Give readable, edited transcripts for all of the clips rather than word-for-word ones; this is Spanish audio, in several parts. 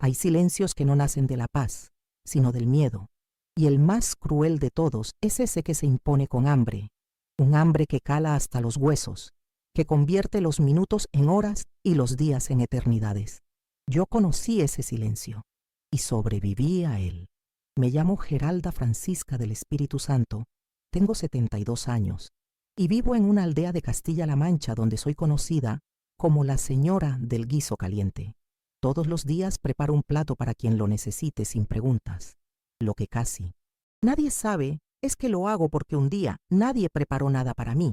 Hay silencios que no nacen de la paz, sino del miedo. Y el más cruel de todos es ese que se impone con hambre, un hambre que cala hasta los huesos, que convierte los minutos en horas y los días en eternidades. Yo conocí ese silencio y sobreviví a él. Me llamo Geralda Francisca del Espíritu Santo, tengo 72 años y vivo en una aldea de Castilla-La Mancha donde soy conocida como la señora del guiso caliente. Todos los días preparo un plato para quien lo necesite sin preguntas. Lo que casi nadie sabe es que lo hago porque un día nadie preparó nada para mí.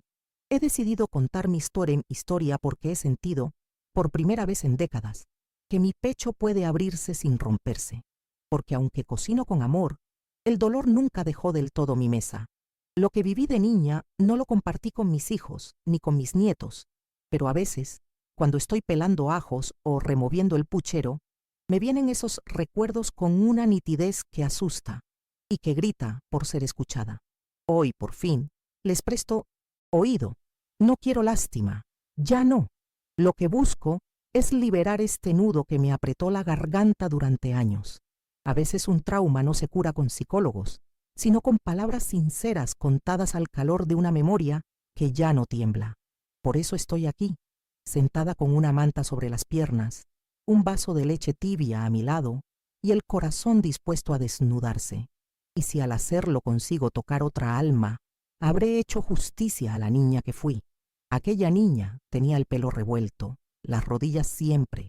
He decidido contar mi historia porque he sentido, por primera vez en décadas, que mi pecho puede abrirse sin romperse. Porque aunque cocino con amor, el dolor nunca dejó del todo mi mesa. Lo que viví de niña no lo compartí con mis hijos ni con mis nietos, pero a veces, cuando estoy pelando ajos o removiendo el puchero, me vienen esos recuerdos con una nitidez que asusta y que grita por ser escuchada. Hoy, por fin, les presto oído. No quiero lástima, ya no. Lo que busco es liberar este nudo que me apretó la garganta durante años. A veces un trauma no se cura con psicólogos, sino con palabras sinceras contadas al calor de una memoria que ya no tiembla. Por eso estoy aquí, sentada con una manta sobre las piernas, un vaso de leche tibia a mi lado y el corazón dispuesto a desnudarse. Y si al hacerlo consigo tocar otra alma, habré hecho justicia a la niña que fui. Aquella niña tenía el pelo revuelto, las rodillas siempre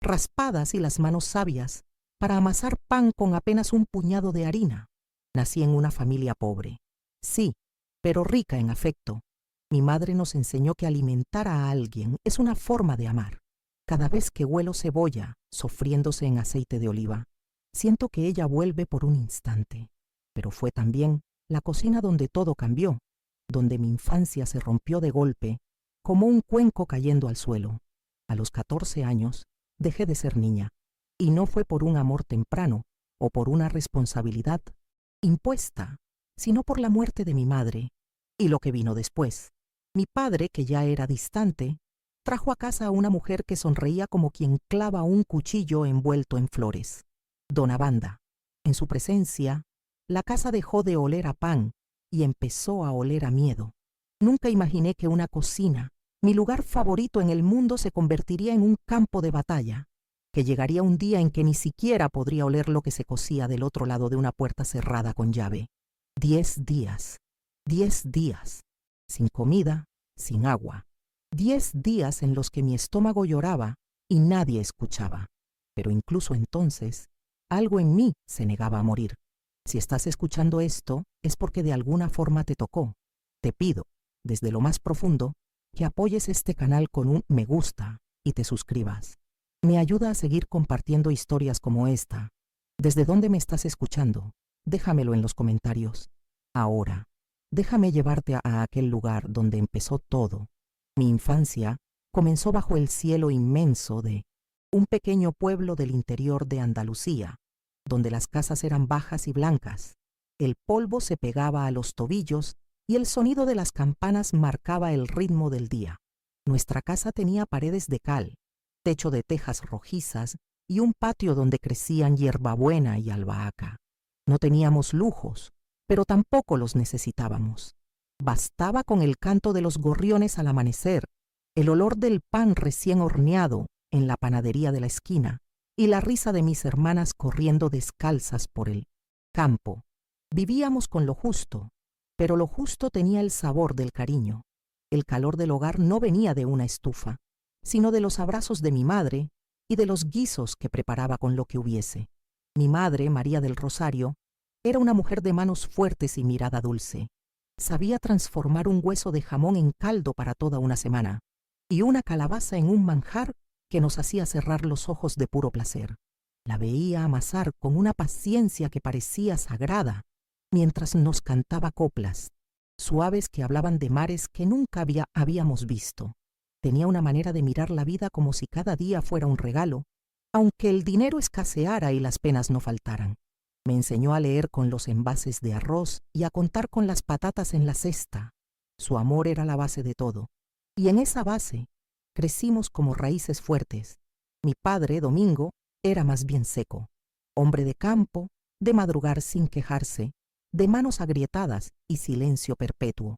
raspadas y las manos sabias para amasar pan con apenas un puñado de harina. Nací en una familia pobre, sí, pero rica en afecto. Mi madre nos enseñó que alimentar a alguien es una forma de amar. Cada vez que huelo cebolla, sofriéndose en aceite de oliva, siento que ella vuelve por un instante. Pero fue también la cocina donde todo cambió, donde mi infancia se rompió de golpe, como un cuenco cayendo al suelo. A los 14 años, dejé de ser niña, y no fue por un amor temprano o por una responsabilidad impuesta, sino por la muerte de mi madre y lo que vino después. Mi padre, que ya era distante, trajo a casa a una mujer que sonreía como quien clava un cuchillo envuelto en flores. Dona Banda. En su presencia, la casa dejó de oler a pan y empezó a oler a miedo. Nunca imaginé que una cocina, mi lugar favorito en el mundo, se convertiría en un campo de batalla, que llegaría un día en que ni siquiera podría oler lo que se cocía del otro lado de una puerta cerrada con llave. 10 días, 10 días, sin comida, sin agua. 10 días en los que mi estómago lloraba y nadie escuchaba. Pero incluso entonces, algo en mí se negaba a morir. Si estás escuchando esto, es porque de alguna forma te tocó. Te pido, desde lo más profundo, que apoyes este canal con un me gusta y te suscribas. Me ayuda a seguir compartiendo historias como esta. ¿Desde dónde me estás escuchando? Déjamelo en los comentarios. Ahora, déjame llevarte a aquel lugar donde empezó todo. Mi infancia comenzó bajo el cielo inmenso de un pequeño pueblo del interior de Andalucía, donde las casas eran bajas y blancas. El polvo se pegaba a los tobillos y el sonido de las campanas marcaba el ritmo del día. Nuestra casa tenía paredes de cal, techo de tejas rojizas y un patio donde crecían hierbabuena y albahaca. No teníamos lujos, pero tampoco los necesitábamos. Bastaba con el canto de los gorriones al amanecer, el olor del pan recién horneado en la panadería de la esquina y la risa de mis hermanas corriendo descalzas por el campo. Vivíamos con lo justo, pero lo justo tenía el sabor del cariño. El calor del hogar no venía de una estufa, sino de los abrazos de mi madre y de los guisos que preparaba con lo que hubiese. Mi madre, María del Rosario, era una mujer de manos fuertes y mirada dulce. Sabía transformar un hueso de jamón en caldo para toda una semana y una calabaza en un manjar que nos hacía cerrar los ojos de puro placer. La veía amasar con una paciencia que parecía sagrada, mientras nos cantaba coplas, suaves que hablaban de mares que nunca habíamos visto. Tenía una manera de mirar la vida como si cada día fuera un regalo, aunque el dinero escaseara y las penas no faltaran. Me enseñó a leer con los envases de arroz y a contar con las patatas en la cesta. Su amor era la base de todo, y en esa base crecimos como raíces fuertes. Mi padre, Domingo, era más bien seco, hombre de campo, de madrugar sin quejarse, de manos agrietadas y silencio perpetuo.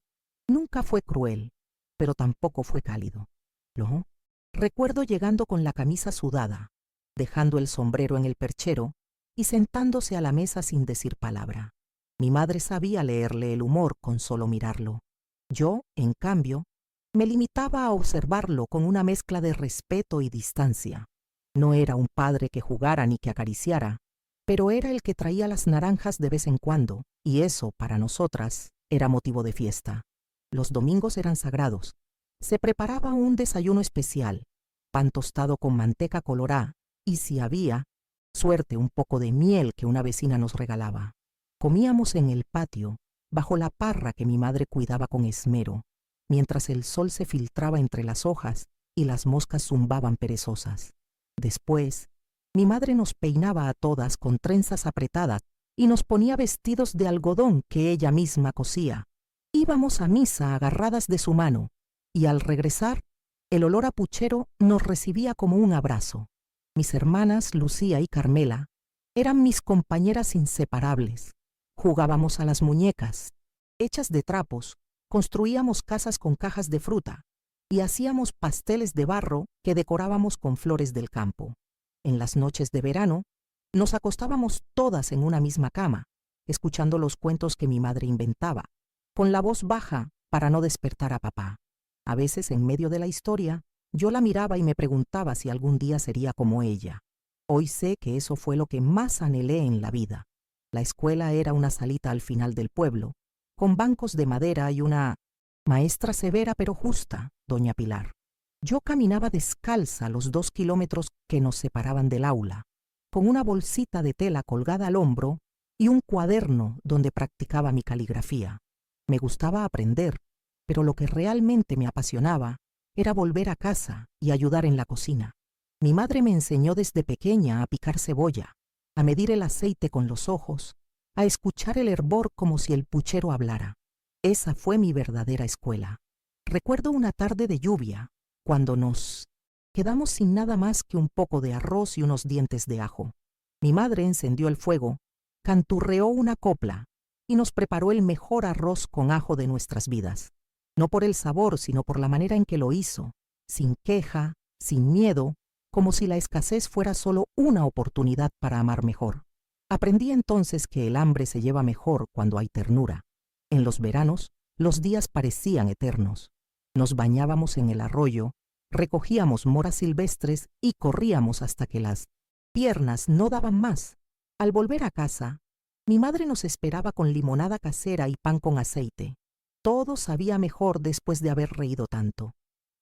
Nunca fue cruel, pero tampoco fue cálido. ¿No? Recuerdo llegando con la camisa sudada, dejando el sombrero en el perchero y sentándose a la mesa sin decir palabra. Mi madre sabía leerle el humor con solo mirarlo. Yo, en cambio, me limitaba a observarlo con una mezcla de respeto y distancia. No era un padre que jugara ni que acariciara, pero era el que traía las naranjas de vez en cuando, y eso, para nosotras, era motivo de fiesta. Los domingos eran sagrados. Se preparaba un desayuno especial, pan tostado con manteca colorá, y si había, suerte un poco de miel que una vecina nos regalaba. Comíamos en el patio, bajo la parra que mi madre cuidaba con esmero, mientras el sol se filtraba entre las hojas y las moscas zumbaban perezosas. Después, mi madre nos peinaba a todas con trenzas apretadas y nos ponía vestidos de algodón que ella misma cosía. Íbamos a misa agarradas de su mano, y al regresar, el olor a puchero nos recibía como un abrazo. Mis hermanas, Lucía y Carmela, eran mis compañeras inseparables. Jugábamos a las muñecas. Hechas de trapos, construíamos casas con cajas de fruta y hacíamos pasteles de barro que decorábamos con flores del campo. En las noches de verano, nos acostábamos todas en una misma cama, escuchando los cuentos que mi madre inventaba, con la voz baja para no despertar a papá. A veces, en medio de la historia, yo la miraba y me preguntaba si algún día sería como ella. Hoy sé que eso fue lo que más anhelé en la vida. La escuela era una salita al final del pueblo, con bancos de madera y una maestra severa pero justa, doña Pilar. Yo caminaba descalza los 2 kilómetros que nos separaban del aula, con una bolsita de tela colgada al hombro y un cuaderno donde practicaba mi caligrafía. Me gustaba aprender, pero lo que realmente me apasionaba era volver a casa y ayudar en la cocina. Mi madre me enseñó desde pequeña a picar cebolla, a medir el aceite con los ojos, a escuchar el hervor como si el puchero hablara. Esa fue mi verdadera escuela. Recuerdo una tarde de lluvia, cuando nos quedamos sin nada más que un poco de arroz y unos dientes de ajo. Mi madre encendió el fuego, canturreó una copla y nos preparó el mejor arroz con ajo de nuestras vidas. No por el sabor, sino por la manera en que lo hizo, sin queja, sin miedo, como si la escasez fuera solo una oportunidad para amar mejor. Aprendí entonces que el hambre se lleva mejor cuando hay ternura. En los veranos, los días parecían eternos. Nos bañábamos en el arroyo, recogíamos moras silvestres y corríamos hasta que las piernas no daban más. Al volver a casa, mi madre nos esperaba con limonada casera y pan con aceite. Todo sabía mejor después de haber reído tanto.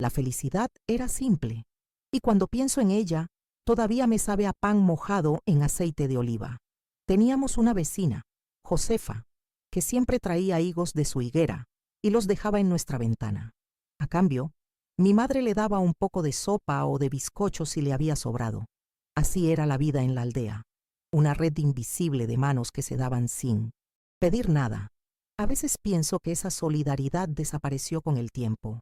La felicidad era simple, y cuando pienso en ella, todavía me sabe a pan mojado en aceite de oliva. Teníamos una vecina, Josefa, que siempre traía higos de su higuera y los dejaba en nuestra ventana. A cambio, mi madre le daba un poco de sopa o de bizcocho si le había sobrado. Así era la vida en la aldea, una red invisible de manos que se daban sin pedir nada. A veces pienso que esa solidaridad desapareció con el tiempo,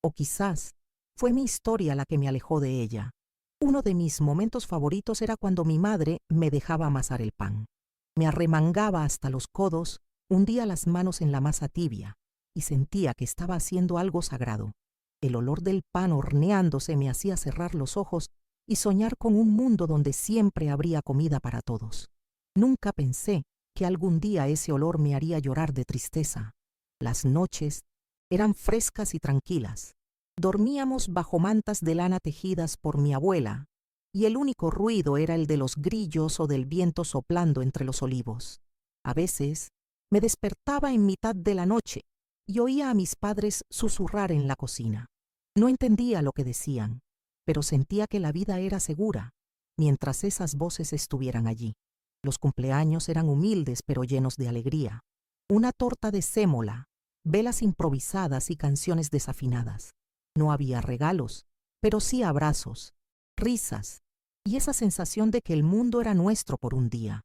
o quizás fue mi historia la que me alejó de ella. Uno de mis momentos favoritos era cuando mi madre me dejaba amasar el pan. Me arremangaba hasta los codos, hundía las manos en la masa tibia y sentía que estaba haciendo algo sagrado. El olor del pan horneándose me hacía cerrar los ojos y soñar con un mundo donde siempre habría comida para todos. Nunca pensé que algún día ese olor me haría llorar de tristeza. Las noches eran frescas y tranquilas. Dormíamos bajo mantas de lana tejidas por mi abuela, y el único ruido era el de los grillos o del viento soplando entre los olivos. A veces me despertaba en mitad de la noche y oía a mis padres susurrar en la cocina. No entendía lo que decían, pero sentía que la vida era segura mientras esas voces estuvieran allí. Los cumpleaños eran humildes pero llenos de alegría. Una torta de sémola, velas improvisadas y canciones desafinadas. No había regalos, pero sí abrazos, risas y esa sensación de que el mundo era nuestro por un día.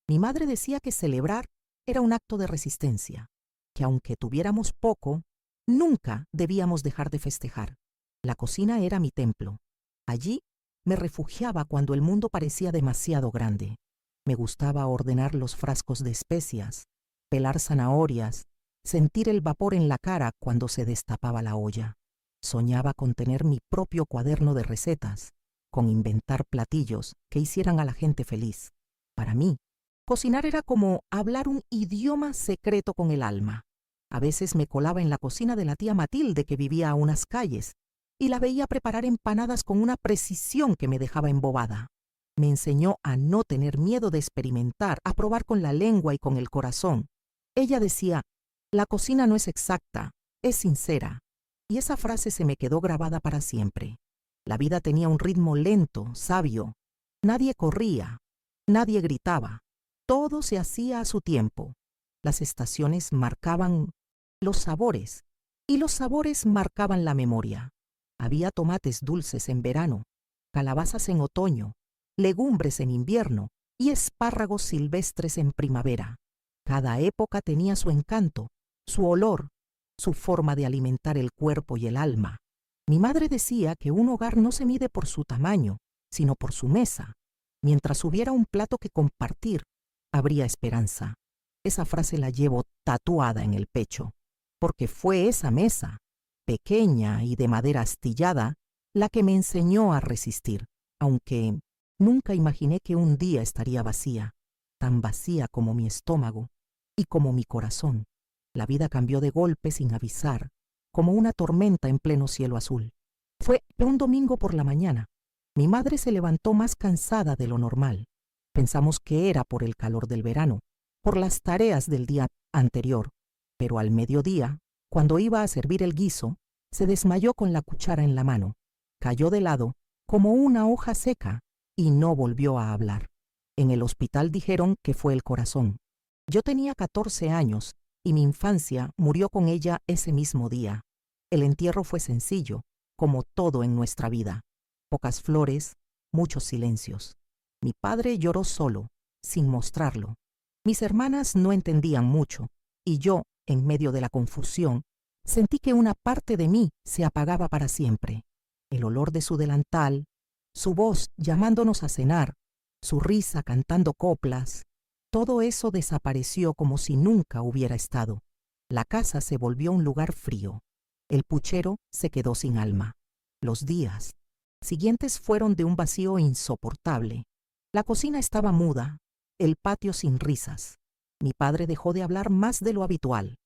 Mi madre decía que celebrar era un acto de resistencia, que aunque tuviéramos poco, nunca debíamos dejar de festejar. La cocina era mi templo. Allí Me refugiaba cuando el mundo parecía demasiado grande. Me gustaba ordenar los frascos de especias, pelar zanahorias, sentir el vapor en la cara cuando se destapaba la olla. Soñaba con tener mi propio cuaderno de recetas, con inventar platillos que hicieran a la gente feliz. Para mí, cocinar era como hablar un idioma secreto con el alma. A veces me colaba en la cocina de la tía Matilde, que vivía a unas calles, y la veía preparar empanadas con una precisión que me dejaba embobada. Me enseñó a no tener miedo de experimentar, a probar con la lengua y con el corazón. Ella decía: la cocina no es exacta, es sincera. Y esa frase se me quedó grabada para siempre. La vida tenía un ritmo lento, sabio. Nadie corría, nadie gritaba. Todo se hacía a su tiempo. Las estaciones marcaban los sabores, y los sabores marcaban la memoria. Había tomates dulces en verano, calabazas en otoño, legumbres en invierno y espárragos silvestres en primavera. Cada época tenía su encanto, su olor, su forma de alimentar el cuerpo y el alma. Mi madre decía que un hogar no se mide por su tamaño, sino por su mesa. Mientras hubiera un plato que compartir, habría esperanza. Esa frase la llevo tatuada en el pecho, porque fue esa mesa, pequeña y de madera astillada, la que me enseñó a resistir, aunque nunca imaginé que un día estaría vacía, tan vacía como mi estómago y como mi corazón. La vida cambió de golpe sin avisar, como una tormenta en pleno cielo azul. Fue un domingo por la mañana. Mi madre se levantó más cansada de lo normal. Pensamos que era por el calor del verano, por las tareas del día anterior, pero al mediodía, cuando iba a servir el guiso, se desmayó con la cuchara en la mano, cayó de lado como una hoja seca y no volvió a hablar. En el hospital dijeron que fue el corazón. Yo tenía 14 años y mi infancia murió con ella ese mismo día. El entierro fue sencillo, como todo en nuestra vida. Pocas flores, muchos silencios. Mi padre lloró solo, sin mostrarlo. Mis hermanas no entendían mucho, y yo, en medio de la confusión, sentí que una parte de mí se apagaba para siempre. El olor de su delantal, su voz llamándonos a cenar, su risa cantando coplas, todo eso desapareció como si nunca hubiera estado. La casa se volvió un lugar frío. El puchero se quedó sin alma. Los días siguientes fueron de un vacío insoportable. La cocina estaba muda, el patio sin risas. Mi padre dejó de hablar más de lo habitual.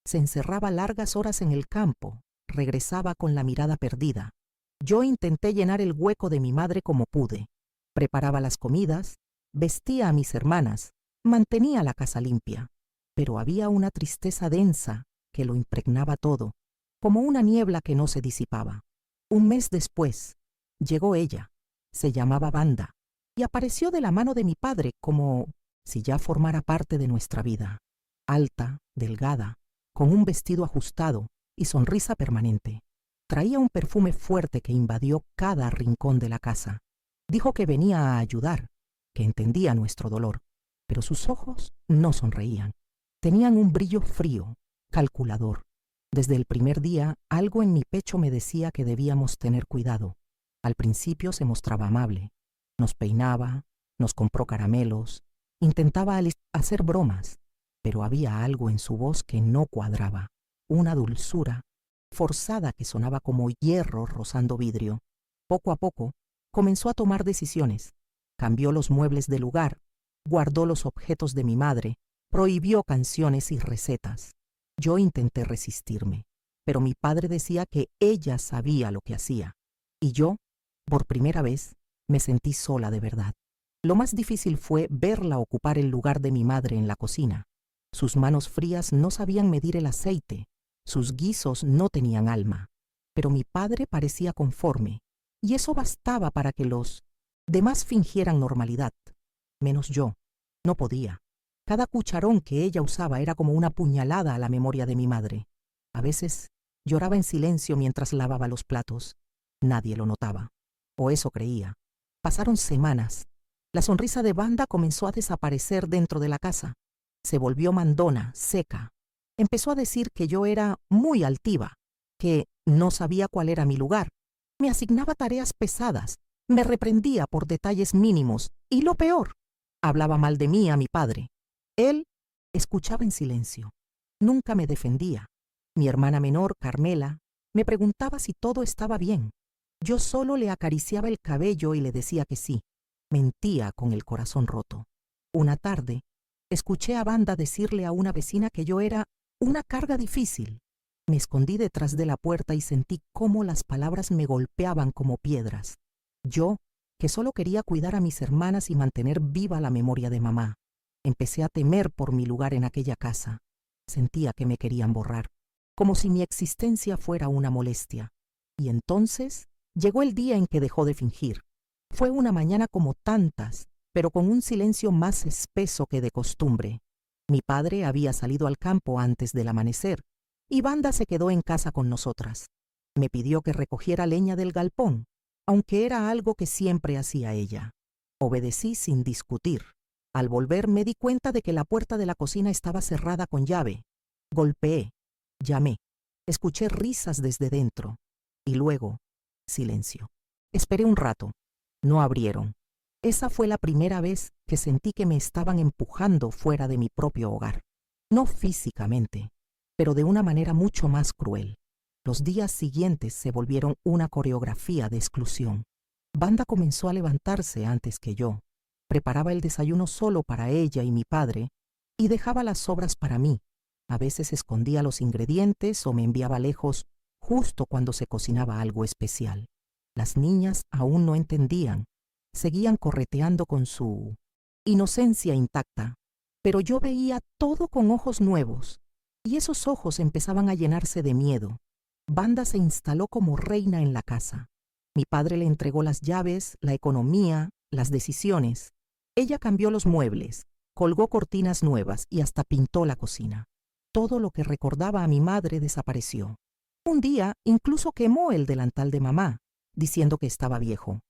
Se encerraba largas horas en el campo, regresaba con la mirada perdida. Yo intenté llenar el hueco de mi madre como pude. Preparaba las comidas, vestía a mis hermanas, mantenía la casa limpia. Pero había una tristeza densa que lo impregnaba todo, como una niebla que no se disipaba. Un mes después, llegó ella. Se llamaba Wanda, y apareció de la mano de mi padre como si ya formara parte de nuestra vida. Alta, delgada, con un vestido ajustado y sonrisa permanente. Traía un perfume fuerte que invadió cada rincón de la casa. Dijo que venía a ayudar, que entendía nuestro dolor, pero sus ojos no sonreían. Tenían un brillo frío, calculador. Desde el primer día, algo en mi pecho me decía que debíamos tener cuidado. Al principio se mostraba amable. Nos peinaba, nos compró caramelos, intentaba hacer bromas, pero había algo en su voz que no cuadraba, una dulzura forzada que sonaba como hierro rozando vidrio. Poco a poco, comenzó a tomar decisiones. Cambió los muebles de lugar, guardó los objetos de mi madre, prohibió canciones y recetas. Yo intenté resistirme, pero mi padre decía que ella sabía lo que hacía. Y yo, por primera vez, me sentí sola de verdad. Lo más difícil fue verla ocupar el lugar de mi madre en la cocina. Sus manos frías no sabían medir el aceite, sus guisos no tenían alma, pero mi padre parecía conforme, y eso bastaba para que los demás fingieran normalidad, menos yo. No podía. Cada cucharón que ella usaba era como una puñalada a la memoria de mi madre. A veces lloraba en silencio mientras lavaba los platos. Nadie lo notaba, o eso creía. Pasaron semanas. La sonrisa de Wanda comenzó a desaparecer dentro de la casa. Se volvió mandona, seca. Empezó a decir que yo era muy altiva, que no sabía cuál era mi lugar. Me asignaba tareas pesadas, Me reprendía por detalles mínimos y lo peor, hablaba mal de mí a mi padre. Él escuchaba en silencio. Nunca me defendía. Mi hermana menor, Carmela, me preguntaba si todo estaba bien. Yo solo le acariciaba el cabello y le decía que sí. Mentía con el corazón roto. Una tarde, escuché a Wanda decirle a una vecina que yo era una carga difícil. Me escondí detrás de la puerta y sentí cómo las palabras me golpeaban como piedras. Yo, que solo quería cuidar a mis hermanas y mantener viva la memoria de mamá, empecé a temer por mi lugar en aquella casa. Sentía que me querían borrar, como si mi existencia fuera una molestia. Y entonces llegó el día en que dejó de fingir. Fue una mañana como tantas, pero con un silencio más espeso que de costumbre. Mi padre había salido al campo antes del amanecer, y Wanda se quedó en casa con nosotras. Me pidió que recogiera leña del galpón, aunque era algo que siempre hacía ella. Obedecí sin discutir. Al volver me di cuenta de que la puerta de la cocina estaba cerrada con llave. Golpeé, llamé, escuché risas desde dentro, y luego, silencio. Esperé un rato. No abrieron. Esa fue la primera vez que sentí que me estaban empujando fuera de mi propio hogar. No físicamente, pero de una manera mucho más cruel. Los días siguientes se volvieron una coreografía de exclusión. Wanda comenzó a levantarse antes que yo. Preparaba el desayuno solo para ella y mi padre y dejaba las sobras para mí. A veces escondía los ingredientes o me enviaba lejos justo cuando se cocinaba algo especial. Las niñas aún no entendían. Seguían correteando con su inocencia intacta, pero yo veía todo con ojos nuevos, y esos ojos empezaban a llenarse de miedo. Wanda se instaló como reina en la casa. Mi padre le entregó las llaves, la economía, las decisiones. Ella cambió los muebles, colgó cortinas nuevas y hasta pintó la cocina. Todo lo que recordaba a mi madre desapareció. Un día incluso quemó el delantal de mamá, diciendo que estaba viejo.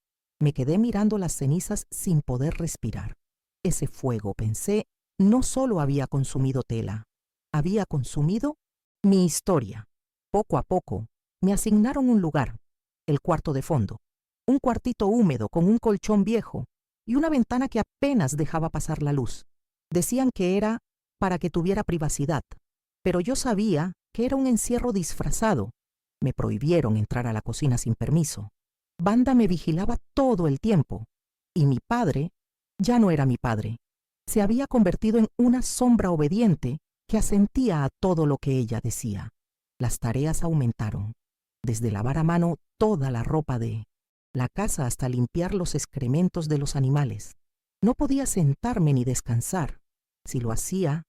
Me quedé mirando las cenizas sin poder respirar. Ese fuego, pensé, no solo había consumido tela, había consumido mi historia. Poco a poco, me asignaron un lugar, el cuarto de fondo, un cuartito húmedo con un colchón viejo y una ventana que apenas dejaba pasar la luz. Decían que era para que tuviera privacidad, pero yo sabía que era un encierro disfrazado. Me prohibieron entrar a la cocina sin permiso. Wanda me vigilaba todo el tiempo, y mi padre ya no era mi padre. Se había convertido en una sombra obediente que asentía a todo lo que ella decía. Las tareas aumentaron, desde lavar a mano toda la ropa de la casa hasta limpiar los excrementos de los animales. No podía sentarme ni descansar. Si lo hacía,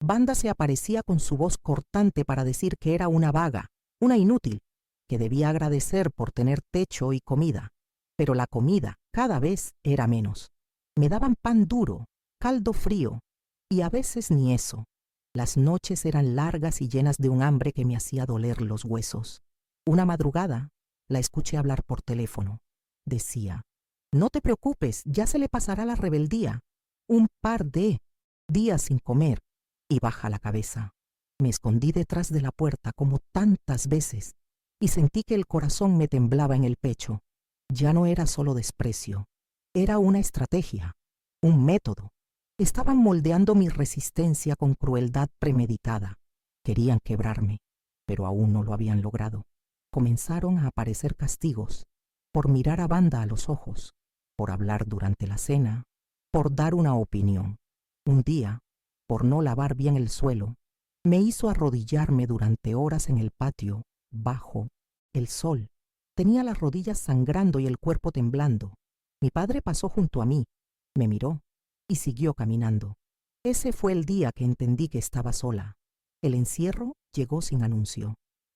Wanda se aparecía con su voz cortante para decir que era una vaga, una inútil, que debía agradecer por tener techo y comida. Pero la comida cada vez era menos. Me daban pan duro, caldo frío, y a veces ni eso. Las noches eran largas y llenas de un hambre que me hacía doler los huesos. Una madrugada, la escuché hablar por teléfono. Decía, «No te preocupes, ya se le pasará la rebeldía. Un par de días sin comer», y baja la cabeza. Me escondí detrás de la puerta como tantas veces, y sentí que el corazón me temblaba en el pecho. Ya no era solo desprecio, era una estrategia, un método. Estaban moldeando mi resistencia con crueldad premeditada. Querían quebrarme, pero aún no lo habían logrado. Comenzaron a aparecer castigos, por mirar a Wanda a los ojos, por hablar durante la cena, por dar una opinión. Un día, por no lavar bien el suelo, me hizo arrodillarme durante horas en el patio, bajo el sol. Tenía las rodillas sangrando y el cuerpo temblando. Mi padre pasó junto a mí, me miró y siguió caminando. Ese fue el día que entendí que estaba sola. El encierro llegó sin anuncio.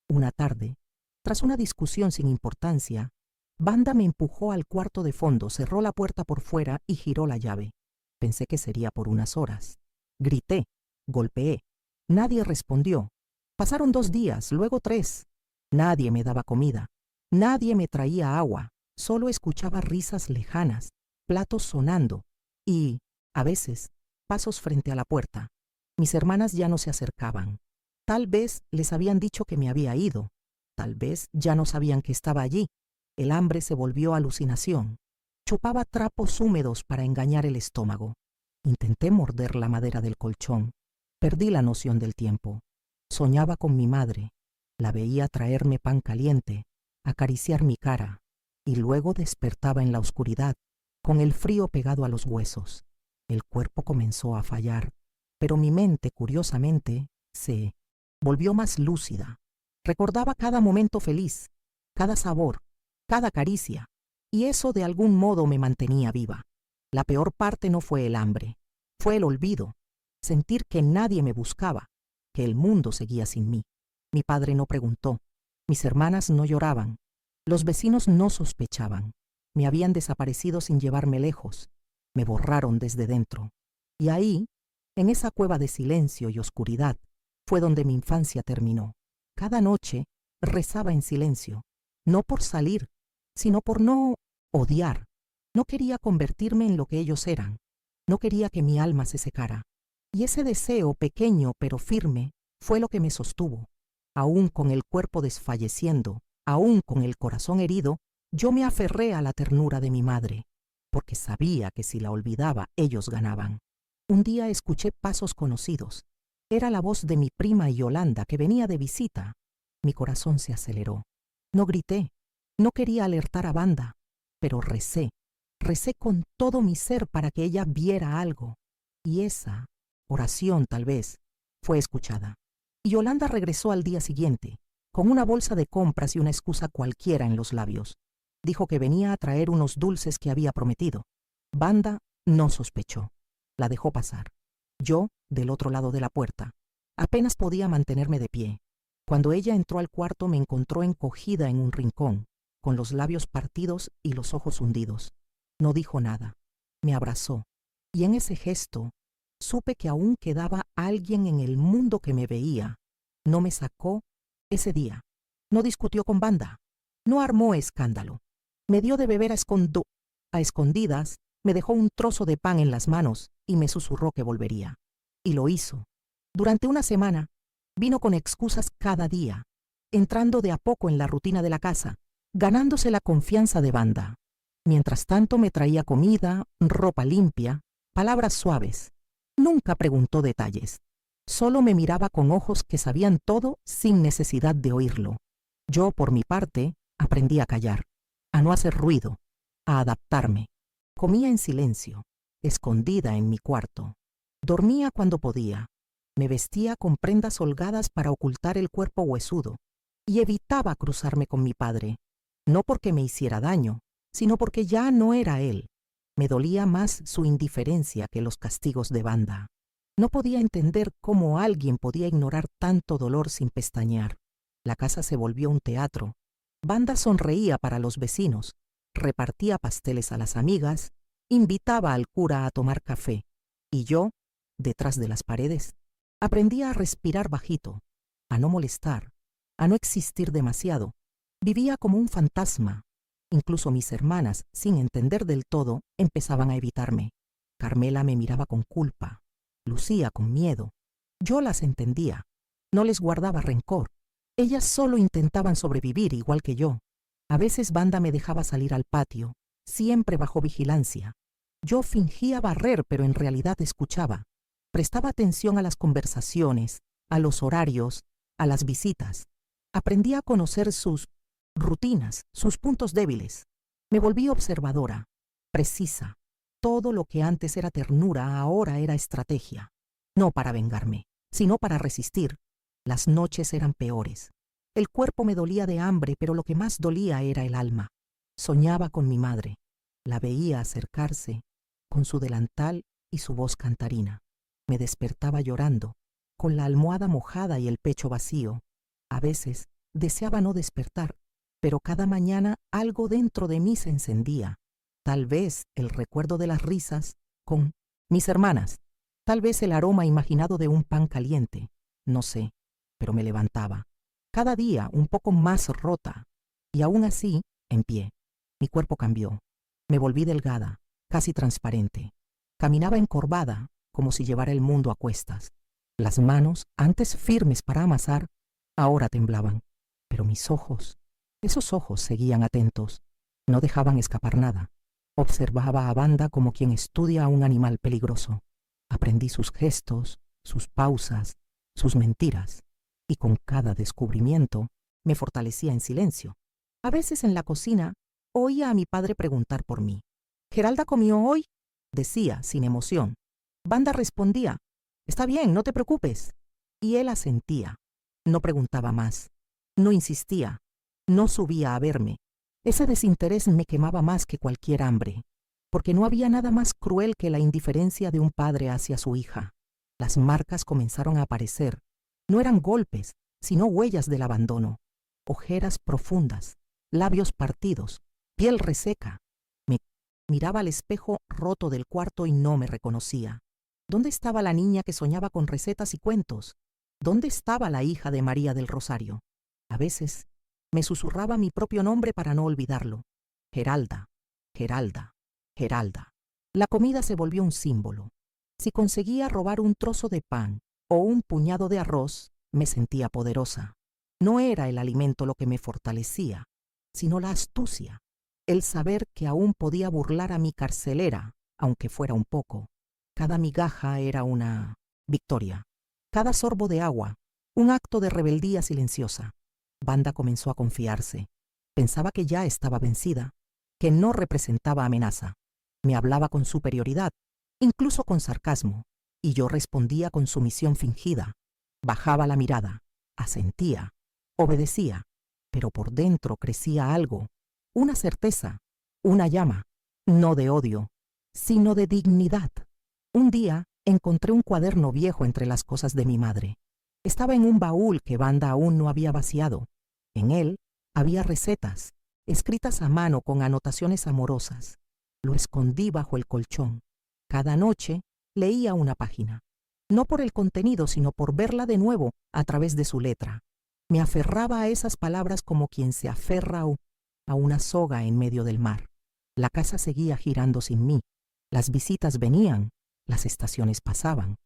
Una tarde, tras una discusión sin importancia, Wanda me empujó al cuarto de fondo, cerró la puerta por fuera y giró la llave. Pensé que sería por unas horas. Grité, golpeé. Nadie respondió. Pasaron 2 días, luego 3. Nadie me daba comida. Nadie me traía agua. Solo escuchaba risas lejanas, platos sonando y, a veces, pasos frente a la puerta. Mis hermanas ya no se acercaban. Tal vez les habían dicho que me había ido. Tal vez ya no sabían que estaba allí. El hambre se volvió alucinación. Chupaba trapos húmedos para engañar el estómago. Intenté morder la madera del colchón. Perdí la noción del tiempo. Soñaba con mi madre. La veía traerme pan caliente, acariciar mi cara, y luego despertaba en la oscuridad, con el frío pegado a los huesos. El cuerpo comenzó a fallar, pero mi mente, curiosamente, se volvió más lúcida. Recordaba cada momento feliz, cada sabor, cada caricia, y eso de algún modo me mantenía viva. La peor parte no fue el hambre, fue el olvido, sentir que nadie me buscaba, que el mundo seguía sin mí. Mi padre no preguntó, mis hermanas no lloraban, los vecinos no sospechaban, me habían desaparecido sin llevarme lejos, me borraron desde dentro. Y ahí, en esa cueva de silencio y oscuridad, fue donde mi infancia terminó. Cada noche rezaba en silencio, no por salir, sino por no odiar. No quería convertirme en lo que ellos eran, no quería que mi alma se secara. Y ese deseo pequeño pero firme fue lo que me sostuvo. Aún con el cuerpo desfalleciendo, aún con el corazón herido, yo me aferré a la ternura de mi madre, porque sabía que si la olvidaba ellos ganaban. Un día escuché pasos conocidos. Era la voz de mi prima Yolanda que venía de visita. Mi corazón se aceleró. No grité, no quería alertar a Banda, pero recé con todo mi ser para que ella viera algo. Y esa oración, tal vez, fue escuchada. Y Yolanda regresó al día siguiente, con una bolsa de compras y una excusa cualquiera en los labios. Dijo que venía a traer unos dulces que había prometido. Banda no sospechó. La dejó pasar. Yo, del otro lado de la puerta, apenas podía mantenerme de pie. Cuando ella entró al cuarto me encontró encogida en un rincón, con los labios partidos y los ojos hundidos. No dijo nada. Me abrazó, y en ese gesto supe que aún quedaba alguien en el mundo que me veía. No me sacó ese día. No discutió con Banda. No armó escándalo. Me dio de beber a escondidas, me dejó un trozo de pan en las manos y me susurró que volvería. Y lo hizo. Durante una semana, vino con excusas cada día, entrando de a poco en la rutina de la casa, ganándose la confianza de Banda. Mientras tanto me traía comida, ropa limpia, palabras suaves. Nunca preguntó detalles. Solo me miraba con ojos que sabían todo sin necesidad de oírlo. Yo, por mi parte, aprendí a callar, a no hacer ruido, a adaptarme. Comía en silencio, escondida en mi cuarto. Dormía cuando podía. Me vestía con prendas holgadas para ocultar el cuerpo huesudo y evitaba cruzarme con mi padre, no porque me hiciera daño, sino porque ya no era él. Me dolía más su indiferencia que los castigos de Banda. No podía entender cómo alguien podía ignorar tanto dolor sin pestañear. La casa se volvió un teatro. Banda sonreía para los vecinos, repartía pasteles a las amigas, invitaba al cura a tomar café, y yo, detrás de las paredes, aprendía a respirar bajito, a no molestar, a no existir demasiado. Vivía como un fantasma. Incluso mis hermanas, sin entender del todo, empezaban a evitarme. Carmela me miraba con culpa, Lucía con miedo. Yo las entendía, no les guardaba rencor. Ellas solo intentaban sobrevivir igual que yo. A veces Banda me dejaba salir al patio, siempre bajo vigilancia. Yo fingía barrer, pero en realidad escuchaba. Prestaba atención a las conversaciones, a los horarios, a las visitas. Aprendí a conocer sus rutinas, sus puntos débiles. Me volví observadora, precisa. Todo lo que antes era ternura, ahora era estrategia. No para vengarme, sino para resistir. Las noches eran peores. El cuerpo me dolía de hambre, pero lo que más dolía era el alma. Soñaba con mi madre. La veía acercarse, con su delantal y su voz cantarina. Me despertaba llorando, con la almohada mojada y el pecho vacío. A veces deseaba no despertar, pero cada mañana algo dentro de mí se encendía. Tal vez el recuerdo de las risas con mis hermanas, tal vez el aroma imaginado de un pan caliente, no sé, pero me levantaba. Cada día un poco más rota, y aún así, en pie. Mi cuerpo cambió. Me volví delgada, casi transparente. Caminaba encorvada, como si llevara el mundo a cuestas. Las manos, antes firmes para amasar, ahora temblaban. Pero mis ojos, esos ojos seguían atentos. No dejaban escapar nada. Observaba a Wanda como quien estudia a un animal peligroso. Aprendí sus gestos, sus pausas, sus mentiras, y con cada descubrimiento me fortalecía en silencio. A veces en la cocina oía a mi padre preguntar por mí. ¿Geralda comió hoy?, decía, sin emoción. Wanda respondía, está bien, no te preocupes. Y él asentía. No preguntaba más. No insistía. No subía a verme. Ese desinterés me quemaba más que cualquier hambre, porque no había nada más cruel que la indiferencia de un padre hacia su hija. Las marcas comenzaron a aparecer. No eran golpes, sino huellas del abandono. Ojeras profundas, labios partidos, piel reseca. Me miraba al espejo roto del cuarto y no me reconocía. ¿Dónde estaba la niña que soñaba con recetas y cuentos? ¿Dónde estaba la hija de María del Rosario? A veces me susurraba mi propio nombre para no olvidarlo. Geralda, Geralda, Geralda. La comida se volvió un símbolo. Si conseguía robar un trozo de pan o un puñado de arroz, me sentía poderosa. No era el alimento lo que me fortalecía, sino la astucia, el saber que aún podía burlar a mi carcelera, aunque fuera un poco. Cada migaja era una victoria. Cada sorbo de agua, un acto de rebeldía silenciosa. Wanda comenzó a confiarse. Pensaba que ya estaba vencida, que no representaba amenaza. Me hablaba con superioridad, incluso con sarcasmo, y yo respondía con sumisión fingida. Bajaba la mirada, asentía, obedecía, pero por dentro crecía algo, una certeza, una llama, no de odio, sino de dignidad. Un día encontré un cuaderno viejo entre las cosas de mi madre. Estaba en un baúl que Wanda aún no había vaciado. En él había recetas, escritas a mano con anotaciones amorosas. Lo escondí bajo el colchón. Cada noche leía una página, no por el contenido, sino por verla de nuevo a través de su letra. Me aferraba a esas palabras como quien se aferra a una soga en medio del mar. La casa seguía girando sin mí. Las visitas venían, las estaciones pasaban.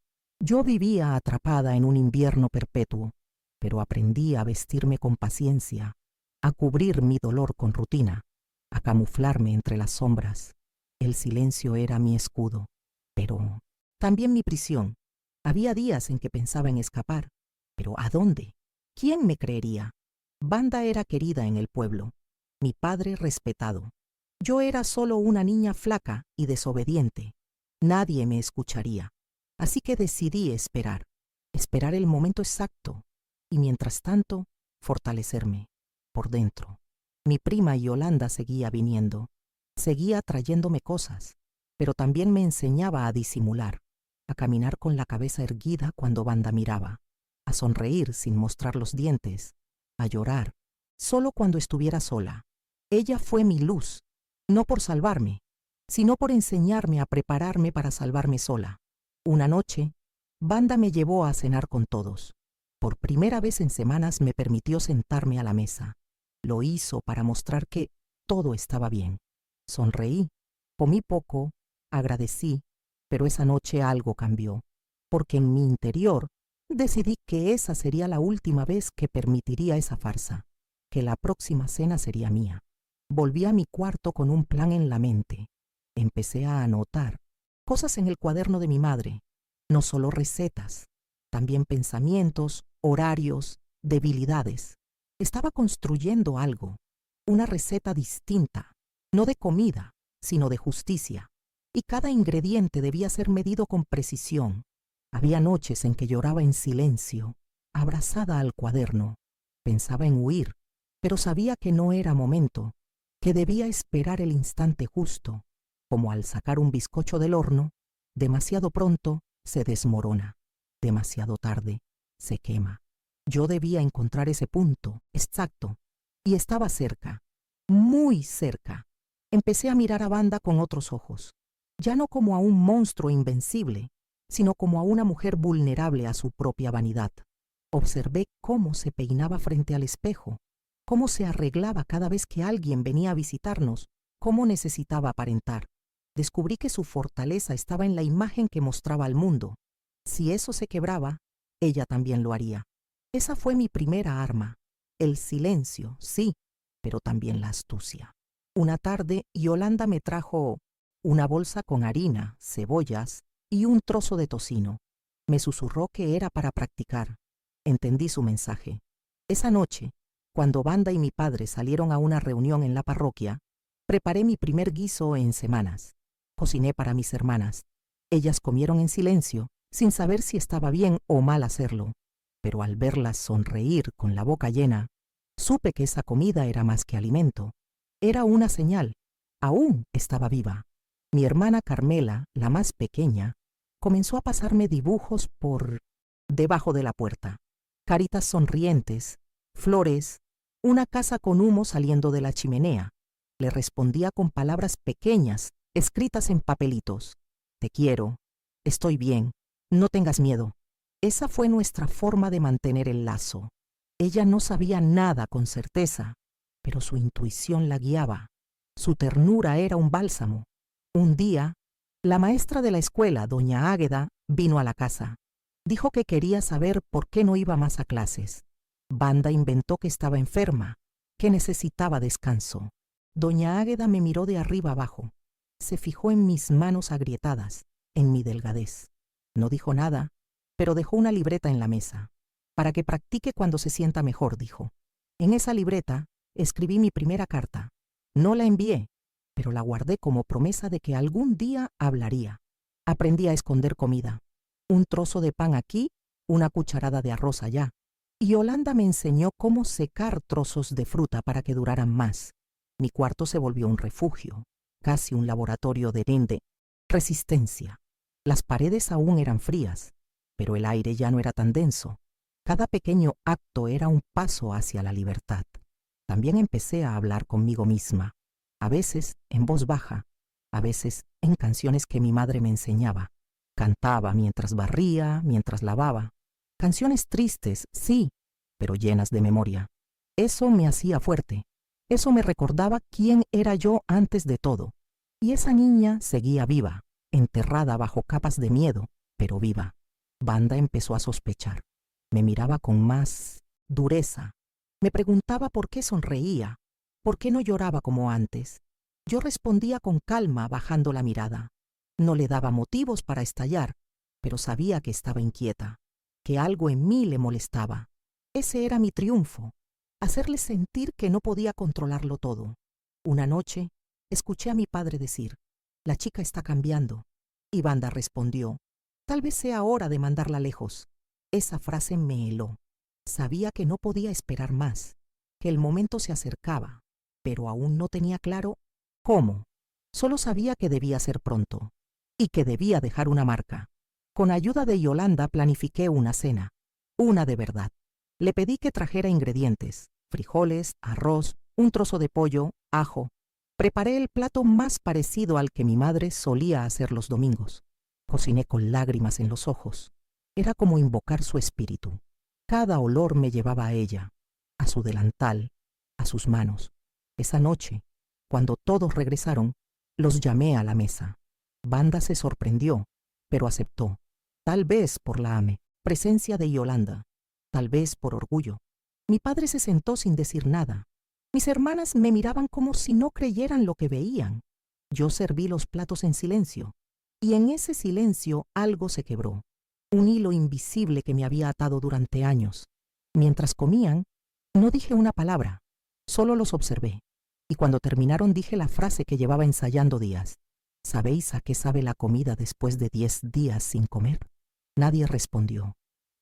Yo vivía atrapada en un invierno perpetuo, pero aprendí a vestirme con paciencia, a cubrir mi dolor con rutina, a camuflarme entre las sombras. El silencio era mi escudo, pero también mi prisión. Había días en que pensaba en escapar, pero ¿a dónde? ¿Quién me creería? Wanda era querida en el pueblo, mi padre respetado. Yo era solo una niña flaca y desobediente. Nadie me escucharía. Así que decidí esperar el momento exacto y mientras tanto fortalecerme por dentro. Mi prima Yolanda seguía viniendo, seguía trayéndome cosas, pero también me enseñaba a disimular, a caminar con la cabeza erguida cuando Wanda miraba, a sonreír sin mostrar los dientes, a llorar, solo cuando estuviera sola. Ella fue mi luz, no por salvarme, sino por enseñarme a prepararme para salvarme sola. Una noche, Wanda me llevó a cenar con todos. Por primera vez en semanas me permitió sentarme a la mesa. Lo hizo para mostrar que todo estaba bien. Sonreí, comí poco, agradecí, pero esa noche algo cambió, porque en mi interior decidí que esa sería la última vez que permitiría esa farsa, que la próxima cena sería mía. Volví a mi cuarto con un plan en la mente. Empecé a anotar cosas en el cuaderno de mi madre, no solo recetas, también pensamientos, horarios, debilidades. Estaba construyendo algo, una receta distinta, no de comida, sino de justicia, y cada ingrediente debía ser medido con precisión. Había noches en que lloraba en silencio, abrazada al cuaderno. Pensaba en huir, pero sabía que no era momento, que debía esperar el instante justo, como al sacar un bizcocho del horno, demasiado pronto se desmorona, demasiado tarde se quema. Yo debía encontrar ese punto exacto, y estaba cerca, muy cerca. Empecé a mirar a Wanda con otros ojos, ya no como a un monstruo invencible, sino como a una mujer vulnerable a su propia vanidad. Observé cómo se peinaba frente al espejo, cómo se arreglaba cada vez que alguien venía a visitarnos, cómo necesitaba aparentar. Descubrí que su fortaleza estaba en la imagen que mostraba al mundo. Si eso se quebraba, ella también lo haría. Esa fue mi primera arma. El silencio, sí, pero también la astucia. Una tarde, Yolanda me trajo una bolsa con harina, cebollas y un trozo de tocino. Me susurró que era para practicar. Entendí su mensaje. Esa noche, cuando Banda y mi padre salieron a una reunión en la parroquia, preparé mi primer guiso en semanas. Cociné para mis hermanas. Ellas comieron en silencio, sin saber si estaba bien o mal hacerlo. Pero al verlas sonreír con la boca llena, supe que esa comida era más que alimento. Era una señal. Aún estaba viva. Mi hermana Carmela, la más pequeña, comenzó a pasarme dibujos por debajo de la puerta. Caritas sonrientes, flores, una casa con humo saliendo de la chimenea. Le respondía con palabras pequeñas, escritas en papelitos. Te quiero, estoy bien, no tengas miedo. Esa fue nuestra forma de mantener el lazo. Ella no sabía nada con certeza, pero su intuición la guiaba. Su ternura era un bálsamo. Un día, la maestra de la escuela, doña Águeda, vino a la casa. Dijo que quería saber por qué no iba más a clases. Banda inventó que estaba enferma, que necesitaba descanso. Doña Águeda me miró de arriba abajo. Se fijó en mis manos agrietadas, en mi delgadez. No dijo nada, pero dejó una libreta en la mesa. Para que practique cuando se sienta mejor, dijo. En esa libreta escribí mi primera carta. No la envié, pero la guardé como promesa de que algún día hablaría. Aprendí a esconder comida. Un trozo de pan aquí, una cucharada de arroz allá. Y Yolanda me enseñó cómo secar trozos de fruta para que duraran más. Mi cuarto se volvió un refugio, casi un laboratorio de resistencia. Las paredes aún eran frías, pero el aire ya no era tan denso. Cada pequeño acto era un paso hacia la libertad. También empecé a hablar conmigo misma, a veces en voz baja, a veces en canciones que mi madre me enseñaba. Cantaba mientras barría, mientras lavaba. Canciones tristes, sí, pero llenas de memoria. Eso me hacía fuerte. Eso me recordaba quién era yo antes de todo. Y esa niña seguía viva, enterrada bajo capas de miedo, pero viva. Banda empezó a sospechar. Me miraba con más dureza. Me preguntaba por qué sonreía, por qué no lloraba como antes. Yo respondía con calma, bajando la mirada. No le daba motivos para estallar, pero sabía que estaba inquieta, que algo en mí le molestaba. Ese era mi triunfo, hacerle sentir que no podía controlarlo todo. Una noche, escuché a mi padre decir, «La chica está cambiando». Y Banda respondió, «Tal vez sea hora de mandarla lejos». Esa frase me heló. Sabía que no podía esperar más, que el momento se acercaba, pero aún no tenía claro cómo. Solo sabía que debía ser pronto y que debía dejar una marca. Con ayuda de Yolanda planifiqué una cena, una de verdad. Le pedí que trajera ingredientes, frijoles, arroz, un trozo de pollo, ajo. Preparé el plato más parecido al que mi madre solía hacer los domingos. Cociné con lágrimas en los ojos. Era como invocar su espíritu. Cada olor me llevaba a ella, a su delantal, a sus manos. Esa noche, cuando todos regresaron, los llamé a la mesa. Banda se sorprendió, pero aceptó. Tal vez por la presencia de Yolanda, tal vez por orgullo. Mi padre se sentó sin decir nada. Mis hermanas me miraban como si no creyeran lo que veían. Yo serví los platos en silencio, y en ese silencio algo se quebró. Un hilo invisible que me había atado durante años. Mientras comían, no dije una palabra, solo los observé. Y cuando terminaron dije la frase que llevaba ensayando días. ¿Sabéis a qué sabe la comida después de 10 días sin comer? Nadie respondió.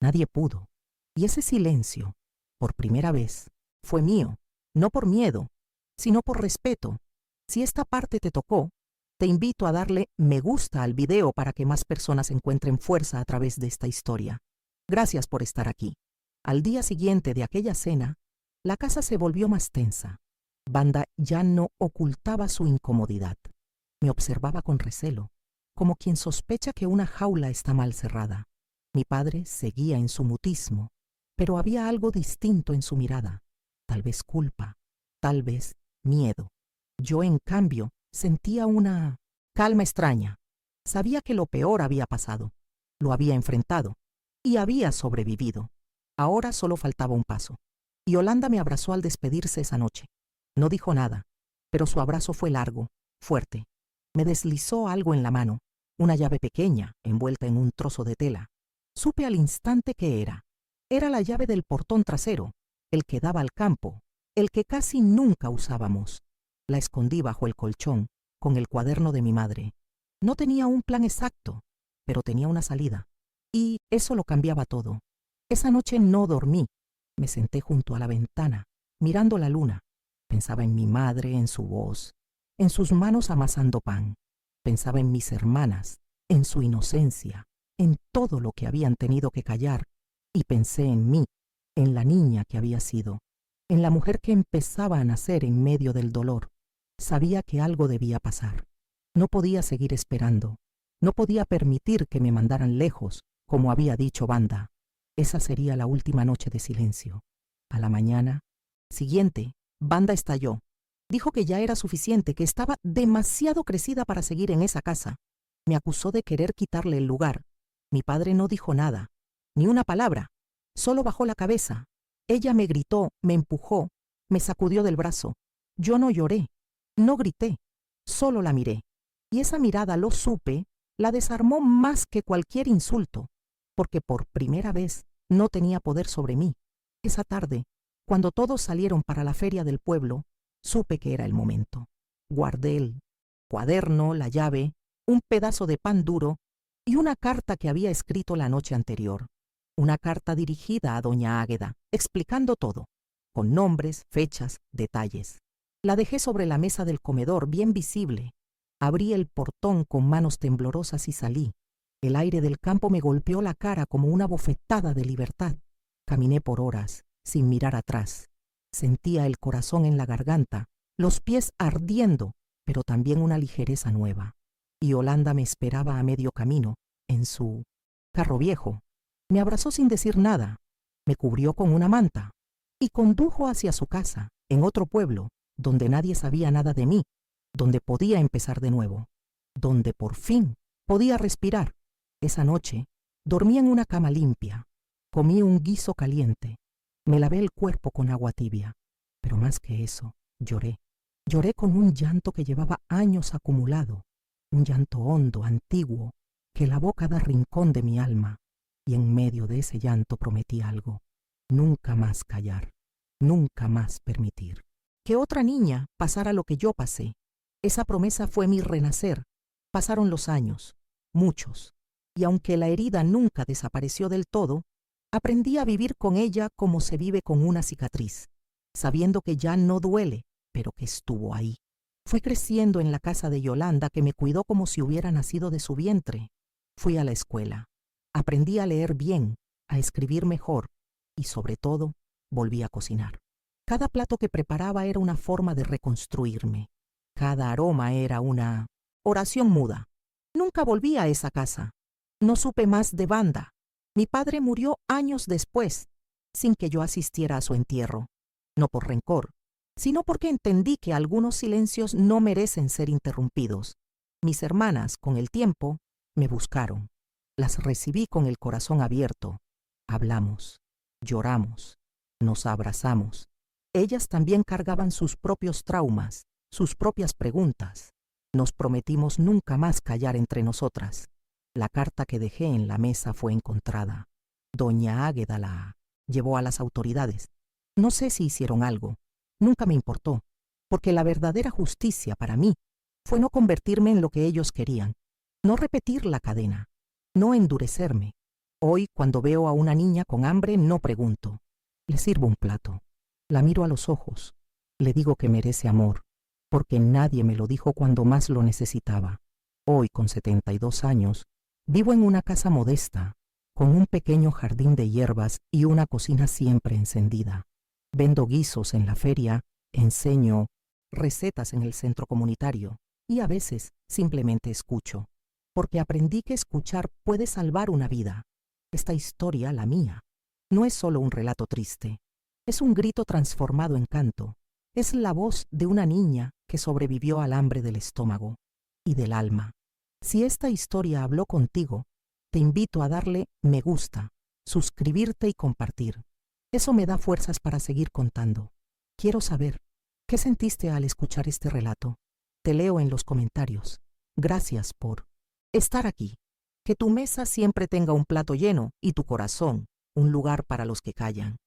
Nadie pudo. Y ese silencio, por primera vez, fue mío, no por miedo, sino por respeto. Si esta parte te tocó, te invito a darle me gusta al video para que más personas encuentren fuerza a través de esta historia. Gracias por estar aquí. Al día siguiente de aquella cena, la casa se volvió más tensa. Banda ya no ocultaba su incomodidad. Me observaba con recelo, como quien sospecha que una jaula está mal cerrada. Mi padre seguía en su mutismo, pero había algo distinto en su mirada. Tal vez culpa, tal vez miedo. Yo, en cambio, sentía una calma extraña. Sabía que lo peor había pasado, lo había enfrentado y había sobrevivido. Ahora solo faltaba un paso. Yolanda me abrazó al despedirse esa noche. No dijo nada, pero su abrazo fue largo, fuerte. Me deslizó algo en la mano, una llave pequeña, envuelta en un trozo de tela. Supe al instante qué era. Era la llave del portón trasero, el que daba al campo, el que casi nunca usábamos. La escondí bajo el colchón, con el cuaderno de mi madre. No tenía un plan exacto, pero tenía una salida. Y eso lo cambiaba todo. Esa noche no dormí. Me senté junto a la ventana, mirando la luna. Pensaba en mi madre, en su voz, en sus manos amasando pan. Pensaba en mis hermanas, en su inocencia, en todo lo que habían tenido que callar. Y pensé en mí, en la niña que había sido, en la mujer que empezaba a nacer en medio del dolor. Sabía que algo debía pasar. No podía seguir esperando. No podía permitir que me mandaran lejos, como había dicho Wanda. Esa sería la última noche de silencio. A la mañana siguiente, Wanda estalló. Dijo que ya era suficiente, que estaba demasiado crecida para seguir en esa casa. Me acusó de querer quitarle el lugar. Mi padre no dijo nada, ni una palabra. Solo bajó la cabeza. Ella me gritó, me empujó, me sacudió del brazo. Yo no lloré, no grité, solo la miré. Y esa mirada, lo supe, la desarmó más que cualquier insulto, porque por primera vez no tenía poder sobre mí. Esa tarde, cuando todos salieron para la feria del pueblo, supe que era el momento. Guardé el cuaderno, la llave, un pedazo de pan duro y una carta que había escrito la noche anterior. Una carta dirigida a doña Águeda, explicando todo, con nombres, fechas, detalles. La dejé sobre la mesa del comedor, bien visible. Abrí el portón con manos temblorosas y salí. El aire del campo me golpeó la cara como una bofetada de libertad. Caminé por horas, sin mirar atrás. Sentía el corazón en la garganta, los pies ardiendo, pero también una ligereza nueva. Y Yolanda me esperaba a medio camino, en su carro viejo. Me abrazó sin decir nada, me cubrió con una manta y condujo hacia su casa, en otro pueblo, donde nadie sabía nada de mí, donde podía empezar de nuevo, donde por fin podía respirar. Esa noche dormí en una cama limpia, comí un guiso caliente, me lavé el cuerpo con agua tibia, pero más que eso, lloré. Lloré con un llanto que llevaba años acumulado, un llanto hondo, antiguo, que lavó cada rincón de mi alma. Y en medio de ese llanto prometí algo: nunca más callar, nunca más permitir que otra niña pasara lo que yo pasé. Esa promesa fue mi renacer. Pasaron los años, muchos, y aunque la herida nunca desapareció del todo, aprendí a vivir con ella como se vive con una cicatriz, sabiendo que ya no duele, pero que estuvo ahí. Fui creciendo en la casa de Yolanda, que me cuidó como si hubiera nacido de su vientre. Fui a la escuela. Aprendí a leer bien, a escribir mejor y, sobre todo, volví a cocinar. Cada plato que preparaba era una forma de reconstruirme. Cada aroma era una oración muda. Nunca volví a esa casa. No supe más de Wanda. Mi padre murió años después, sin que yo asistiera a su entierro. No por rencor, sino porque entendí que algunos silencios no merecen ser interrumpidos. Mis hermanas, con el tiempo, me buscaron. Las recibí con el corazón abierto. Hablamos, lloramos, nos abrazamos. Ellas también cargaban sus propios traumas, sus propias preguntas. Nos prometimos nunca más callar entre nosotras. La carta que dejé en la mesa fue encontrada. Doña Águeda la llevó a las autoridades. No sé si hicieron algo. Nunca me importó, porque la verdadera justicia para mí fue no convertirme en lo que ellos querían, no repetir la cadena, no endurecerme. Hoy, cuando veo a una niña con hambre, no pregunto. Le sirvo un plato. La miro a los ojos. Le digo que merece amor, porque nadie me lo dijo cuando más lo necesitaba. Hoy, con 72 años, vivo en una casa modesta, con un pequeño jardín de hierbas y una cocina siempre encendida. Vendo guisos en la feria, enseño recetas en el centro comunitario y a veces simplemente escucho, porque aprendí que escuchar puede salvar una vida. Esta historia, la mía, no es solo un relato triste, es un grito transformado en canto, es la voz de una niña que sobrevivió al hambre del estómago y del alma. Si esta historia habló contigo, te invito a darle me gusta, suscribirte y compartir. Eso me da fuerzas para seguir contando. Quiero saber, ¿Qué sentiste al escuchar este relato? Te leo en los comentarios. Gracias por estar aquí. Que tu mesa siempre tenga un plato lleno y tu corazón un lugar para los que callan.